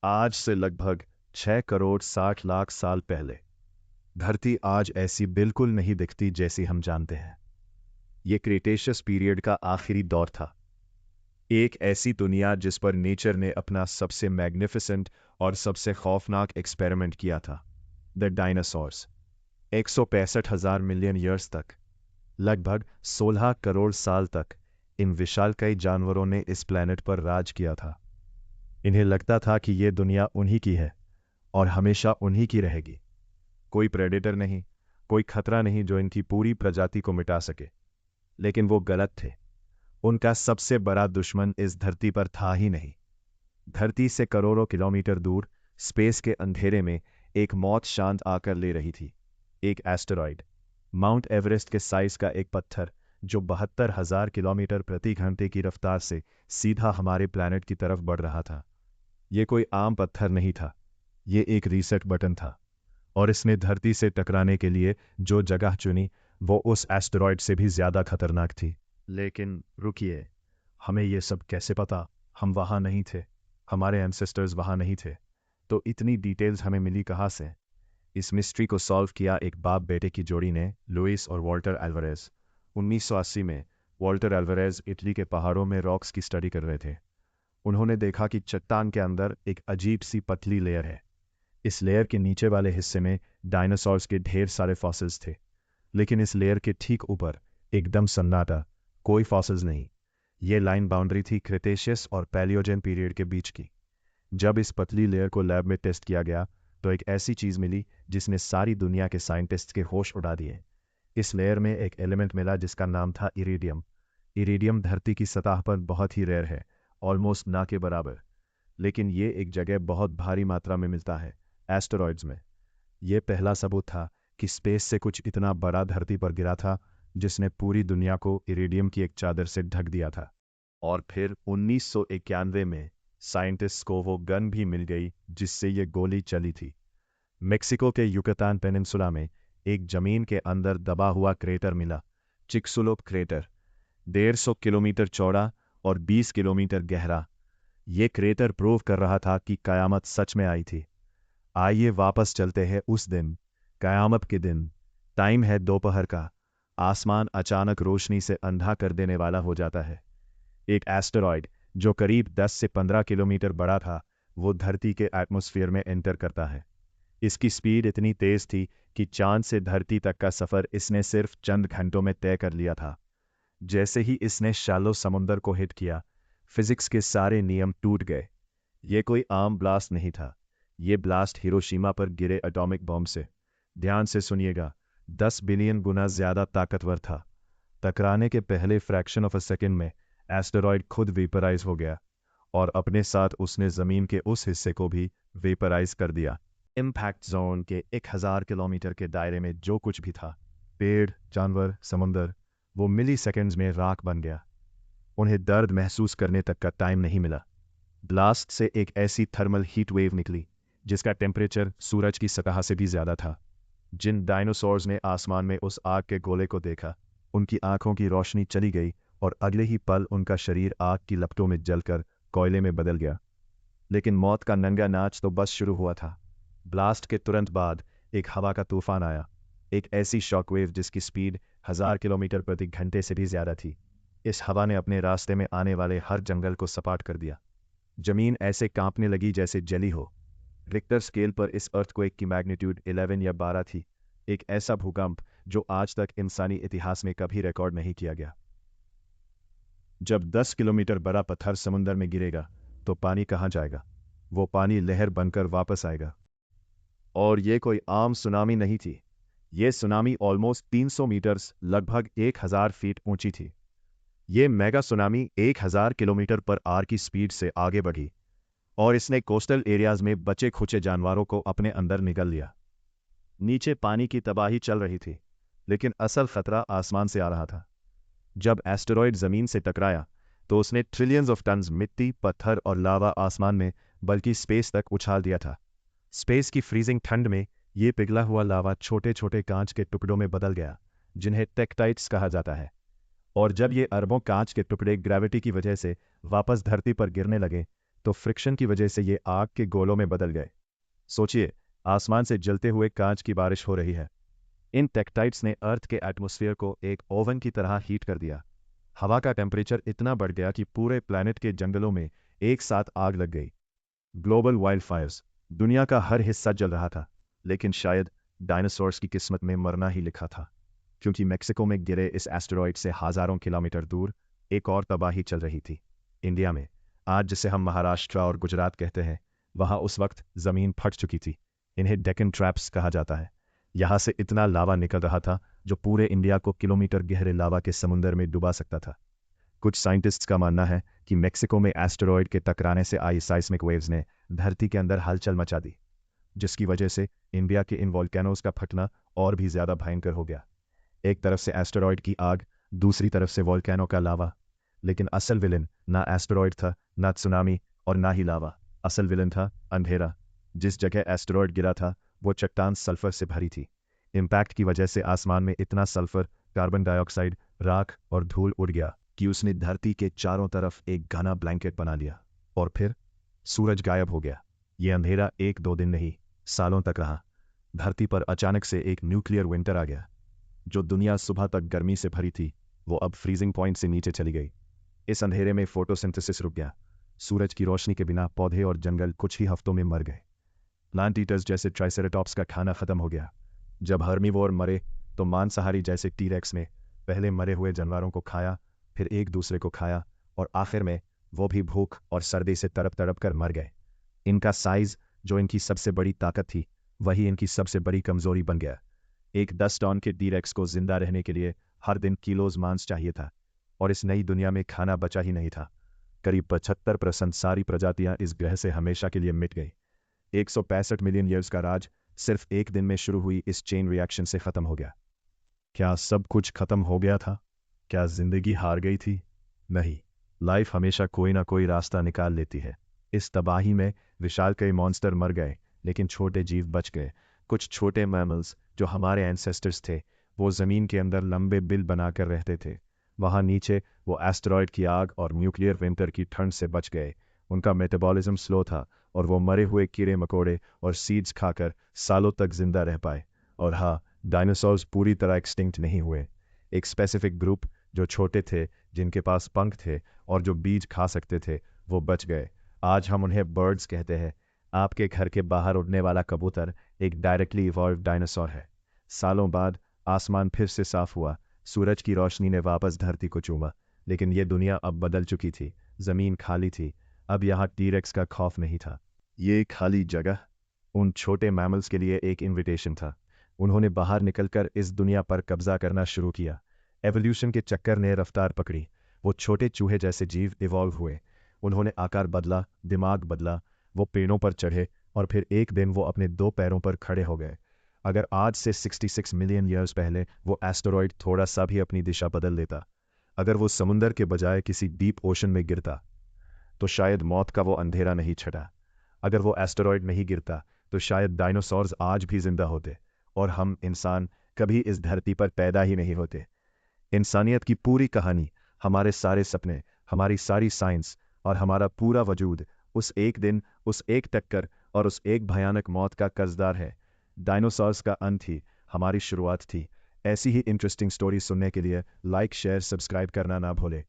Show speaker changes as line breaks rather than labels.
आज से लगभग 6 करोड़ 60 लाख साल पहले धरती आज ऐसी बिल्कुल नहीं दिखती जैसी हम जानते हैं। ये क्रेटेशियस पीरियड का आखिरी दौर था। एक ऐसी दुनिया जिस पर नेचर ने अपना सबसे मैग्निफिसेंट और सबसे खौफनाक एक्सपेरिमेंट किया था। The dinosaurs. 165,000 मिलियन ईयर्स तक, लगभग 16 करोड़ साल तक, इन विशालकाय जानवरों ने इस प्लेनेट पर राज किया था। इन्हें लगता था कि ये दुनिया उन्हीं की है और हमेशा उन्हीं की रहेगी। कोई प्रेडेटर नहीं, कोई खतरा नहीं जो इनकी पूरी प्रजाति को मिटा सके। लेकिन वो गलत थे। उनका सबसे बड़ा दुश्मन इस धरती पर था ही नहीं। धरती से करोड़ों किलोमीटर दूर स्पेस के अंधेरे में एक मौत शांत आकर ले रही थी। एक एस्टेरॉइड, माउंट एवरेस्ट के साइज का एक पत्थर जो 72,000 किलोमीटर प्रति घंटे की रफ्तार से सीधा हमारे प्लैनेट की तरफ बढ़ रहा था। ये कोई आम पत्थर नहीं था, ये एक रीसेट बटन था। और इसने धरती से टकराने के लिए जो जगह चुनी वो उस एस्टेरॉइड से भी ज्यादा खतरनाक थी। लेकिन रुकिए, हमें ये सब कैसे पता? हम वहां नहीं थे, हमारे एंसेस्टर्स वहां नहीं थे, तो इतनी डिटेल्स हमें मिली कहाँ से? इस मिस्ट्री को सॉल्व किया एक बाप बेटे की जोड़ी ने, लुइस और वॉल्टर एल्वारेज। 1980 में वॉल्टर एल्वारेज इटली के पहाड़ों में रॉक्स की स्टडी कर रहे थे। उन्होंने देखा कि चट्टान के अंदर एक अजीब सी पतली लेयर है। इस लेयर के नीचे वाले हिस्से में डायनासोर्स के ढेर सारे फॉसिल्स थे, लेकिन इस लेयर के ठीक ऊपर एकदम सन्नाटा, कोई फॉसिल्स नहीं। ये लाइन बाउंड्री थी क्रेटेशियस और पैलियोजेन पीरियड के बीच की। जब इस पतली लेयर को लैब में टेस्ट किया गया तो एक ऐसी चीज मिली जिसने सारी दुनिया के साइंटिस्ट्स के होश उड़ा दिए। इस लेयर में एक एलिमेंट मिला जिसका नाम था इरिडियम। इरिडियम धरती की सतह पर बहुत ही रेयर है, ऑलमोस्ट ना के बराबर। लेकिन ये एक जगह बहुत भारी मात्रा में मिलता है, एस्टेरॉइड्स में। यह पहला सबूत था कि स्पेस से कुछ इतना बड़ा धरती पर गिरा था जिसने पूरी दुनिया को इरिडियम की एक चादर से ढक दिया था। और फिर 1991 में साइंटिस्ट्स को वो गन भी मिल गई जिससे ये गोली चली थी। मेक्सिको के युकतान पेनिनसुला में एक जमीन के अंदर दबा हुआ क्रेटर मिला, चिक्सुलोप क्रेटर। 150 किलोमीटर चौड़ा और 20 किलोमीटर गहरा। ये क्रेटर प्रूव कर रहा था कि कयामत सच में आई थी। आइए वापस चलते हैं उस दिन, कयामत के दिन। टाइम है दोपहर का। आसमान अचानक रोशनी से अंधा कर देने वाला हो जाता है। एक एस्टेरॉइड जो करीब 10 से 15 किलोमीटर बड़ा था वो धरती के एटमॉस्फेयर में एंटर करता है। इसकी स्पीड इतनी तेज थी कि चांद से धरती तक का सफर इसने सिर्फ चंद घंटों में तय कर लिया था। जैसे ही इसने शैलो समुंदर को हिट किया, फिजिक्स के सारे नियम टूट गए। ये कोई आम ब्लास्ट नहीं था, ये ब्लास्ट हिरोशिमा पर गिरे एटॉमिक बॉम्ब से, ध्यान से सुनिएगा, 10 बिलियन गुना ज्यादा ताकतवर था। टकराने के पहले फ्रैक्शन ऑफ अ सेकेंड में एस्टेरॉइड खुद वेपराइज हो गया और अपने साथ उसने जमीन के उस हिस्से को भी वेपराइज कर दिया। इम्पैक्ट जोन के 1000 किलोमीटर के दायरे में जो कुछ भी था, पेड़, जानवर, समुंदर, वो मिली सेकेंड्स में राख बन गया। उन्हें दर्द महसूस करने तक का टाइम नहीं मिला। ब्लास्ट से एक ऐसी थर्मल हीट वेव निकली जिसका टेम्परेचर सूरज की सतह से भी ज्यादा था। जिन डायनासोर्स ने आसमान में उस आग के गोले को देखा, उनकी आंखों की रोशनी चली गई और अगले ही पल उनका शरीर आग की लपटों में जलकर कोयले में बदल गया। लेकिन मौत का नंगा नाच तो बस शुरू हुआ था। ब्लास्ट के तुरंत बाद एक हवा का तूफान आया, एक ऐसी शॉकवेव जिसकी स्पीड 1000 किलोमीटर प्रति घंटे से भी ज्यादा थी। इस हवा ने अपने रास्ते में आने वाले हर जंगल को सपाट कर दिया। जमीन ऐसे कांपने लगी जैसे जली हो। रिक्टर स्केल पर इस अर्थक्वेक की मैग्नीट्यूड 11 या 12 थी, एक ऐसा भूकंप जो आज तक इंसानी इतिहास में कभी रिकॉर्ड नहीं किया गया। जब 10 किलोमीटर बड़ा पत्थर समुंदर में गिरेगा तो पानी कहाँ जाएगा? वो पानी लहर बनकर वापस आएगा। और ये कोई आम सुनामी नहीं थी, ये सुनामी ऑलमोस्ट 300 मीटर्स, लगभग 1000 फीट ऊंची थी। ये mega tsunami 1000 kilometre per hour की स्पीड से आगे बढ़ी और इसने कोस्टल एरियाज में बचे खुचे जानवरों को अपने अंदर निगल लिया। नीचे पानी की तबाही चल रही थी, लेकिन असल खतरा आसमान से आ रहा था। जब एस्टेरॉइड जमीन से टकराया तो उसने ट्रिलियंस ऑफ टन्स मिट्टी, पत्थर और लावा आसमान में, बल्कि स्पेस तक उछाल दिया था। स्पेस की फ्रीजिंग ठंड में ये पिघला हुआ लावा छोटे छोटे कांच के टुकड़ों में बदल गया, जिन्हें टेक्टाइट्स कहा जाता है। और जब ये अरबों कांच के टुकड़े ग्रेविटी की वजह से वापस धरती पर गिरने लगे तो फ्रिक्शन की वजह से ये आग के गोलों में बदल गए। सोचिए, आसमान से जलते हुए कांच की बारिश हो रही है। इन टेक्टाइट्स ने अर्थ के एटमॉस्फेयर को एक ओवन की तरह हीट कर दिया। हवा का टेम्परेचर इतना बढ़ गया कि पूरे प्लैनेट के जंगलों में एक साथ आग लग गई। ग्लोबल वाइल्ड फायर्स, दुनिया का हर हिस्सा जल रहा था। लेकिन शायद डायनासोर्स की किस्मत में मरना ही लिखा था, क्योंकि मेक्सिको में गिरे इस एस्टेरॉयड से हजारों किलोमीटर दूर एक और तबाही चल रही थी। इंडिया में, आज जिसे हम महाराष्ट्र और गुजरात कहते हैं, वहाँ उस वक्त ज़मीन फट चुकी थी। इन्हें डेक्कन ट्रैप्स कहा जाता है। यहाँ से इतना लावा निकल रहा था जो पूरे इंडिया को किलोमीटर गहरे लावा के समुंदर में डुबा सकता था। कुछ साइंटिस्ट्स का मानना है कि मेक्सिको में एस्टेरॉयड के टकराने से आई साइस्मिक वेव्स ने धरती के अंदर हलचल मचा दी, जिसकी वजह से इंडिया के इन वोल्केनोज का फटना और भी ज़्यादा भयंकर हो गया। एक तरफ से एस्टेरॉयड की आग, दूसरी तरफ से वोल्केनो का लावा। लेकिन असल विलन ना एस्टेरॉयड था, ना सुनामी और ना ही लावा। असल विलन था अंधेरा। जिस जगह एस्टेरॉयड गिरा था वो चट्टान सल्फर से भरी थी। इम्पैक्ट की वजह से आसमान में इतना सल्फर, कार्बन डाइऑक्साइड, राख और धूल उड़ गया कि उसने धरती के चारों तरफ एक घना ब्लैंकेट बना लिया। और फिर सूरज गायब हो गया। ये अंधेरा 1-2 दिन नहीं, सालों तक रहा। धरती पर अचानक से एक न्यूक्लियर विंटर आ गया। जो दुनिया सुबह तक गर्मी से भरी थी, वो अब फ्रीजिंग पॉइंट से नीचे चली गई। इस अंधेरे में फोटोसिंथेसिस रुक गया। सूरज की रोशनी के बिना पौधे और जंगल कुछ ही हफ्तों में मर गए। प्लांट ईटर्स जैसे ट्राइसेराटॉप्स का खाना खत्म हो गया। जब हर्मीवोर मरे तो मांसाहारी जैसे टीरेक्स ने पहले मरे हुए जानवरों को खाया, फिर एक दूसरे को खाया, और आखिर में वो भी भूख और सर्दी से तड़प तड़प कर मर गए। इनका साइज, जो इनकी सबसे बड़ी ताकत थी, वही इनकी सबसे बड़ी कमजोरी बन गया। एक 10 टन के टीरेक्स को जिंदा रहने के लिए हर दिन किलोज मांस चाहिए था, और इस नई दुनिया में खाना बचा ही नहीं था। करीब 75% सारी प्रजातियां इस ग्रह से हमेशा के लिए मिट गई। 165 मिलियन ईयर्स का राज सिर्फ एक दिन में शुरू हुई इस चेन रिएक्शन से खत्म हो गया। क्या सब कुछ खत्म हो गया था? क्या जिंदगी हार गई थी? नहीं, लाइफ हमेशा कोई ना कोई रास्ता निकाल लेती है। इस तबाही में विशाल कई मॉन्स्टर मर गए, लेकिन छोटे जीव बच गए। कुछ छोटे मैमल्स जो हमारे एंसेस्टर्स थे, वो ज़मीन के अंदर लंबे बिल बनाकर रहते थे। वहाँ नीचे वो एस्टेरॉयड की आग और न्यूक्लियर विंटर की ठंड से बच गए। उनका मेटाबॉलिज्म स्लो था, और वो मरे हुए कीड़े मकोड़े और सीड्स खाकर सालों तक जिंदा रह पाए। और हाँ, डायनासोर्स पूरी तरह एक्सटिंक्ट नहीं हुए। एक स्पेसिफिक ग्रुप, जो छोटे थे, जिनके पास पंख थे और जो बीज खा सकते थे, वो बच गए। आज हम उन्हें बर्ड्स कहते हैं। आपके घर के बाहर उड़ने वाला कबूतर एक डायरेक्टली इवॉल्व डायनासोर है। सालों बाद आसमान फिर से साफ हुआ, सूरज की रोशनी ने वापस धरती को चूमा। लेकिन ये दुनिया अब बदल चुकी थी। ज़मीन खाली थी। अब यहाँ टीरेक्स का खौफ नहीं था। ये खाली जगह उन छोटे मैमल्स के लिए एक इनविटेशन था। उन्होंने बाहर निकलकर इस दुनिया पर कब्जा करना शुरू किया। एवोल्यूशन के चक्कर ने रफ्तार पकड़ी। वो छोटे चूहे जैसे जीव इवॉल्व हुए। उन्होंने आकार बदला, दिमाग बदला। वो पेड़ों पर चढ़े, और फिर एक दिन वो अपने 2 पैरों पर खड़े हो गए। अगर आज से 66 मिलियन ईयर्स पहले वो एस्टेरॉयड थोड़ा सा भी अपनी दिशा बदल लेता, अगर वो समुंदर के बजाय किसी डीप ओशन में गिरता, तो शायद मौत का वो अंधेरा नहीं छटा। अगर वो एस्टेरॉयड नहीं गिरता, तो शायद डायनासोर्स आज भी जिंदा होते, और हम इंसान कभी इस धरती पर पैदा ही नहीं होते। इंसानियत की पूरी कहानी, हमारे सारे सपने, हमारी सारी साइंस और हमारा पूरा वजूद उस एक दिन, उस एक टक्कर और उस एक भयानक मौत का कर्जदार है। डायनासोर्स का अंत ही हमारी शुरुआत थी। ऐसी ही इंटरेस्टिंग स्टोरी सुनने के लिए लाइक, शेयर, सब्सक्राइब करना ना भूले।